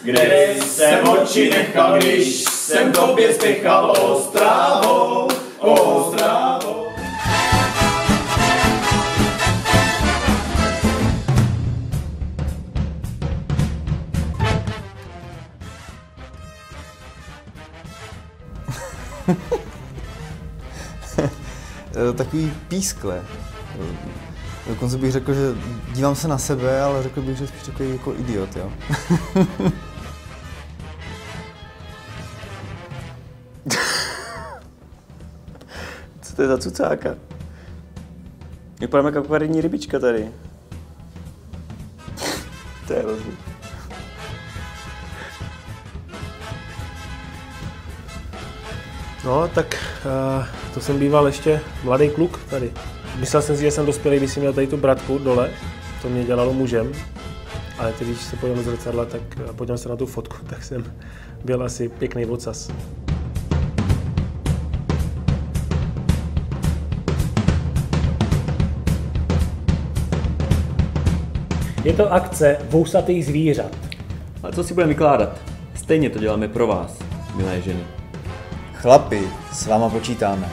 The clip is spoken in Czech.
Kde jsem oči nechal, když jsem tobě spěchal Ostravou, Ostravou. Takový pískle. Dokonce bych řekl, že dívám se na sebe, ale řekl bych, že spíš takový jako idiot, jo. Co to je za cucáka? Vypadáme jako akvarijní rybička tady. To je hrozný. No, tak to jsem býval ještě mladý kluk tady. Myslel jsem si, že jsem dospělý, když jsem měl tady tu bratku dole. To mě dělalo mužem. Ale teď, když se podívám do zrcadla, tak podívám se na tu fotku, tak jsem byl asi pěkný ocas. Je to akce vousatých zvířat. Ale co si budeme vykládat? Stejně to děláme pro vás, milé ženy. Chlapi, s váma počítáme.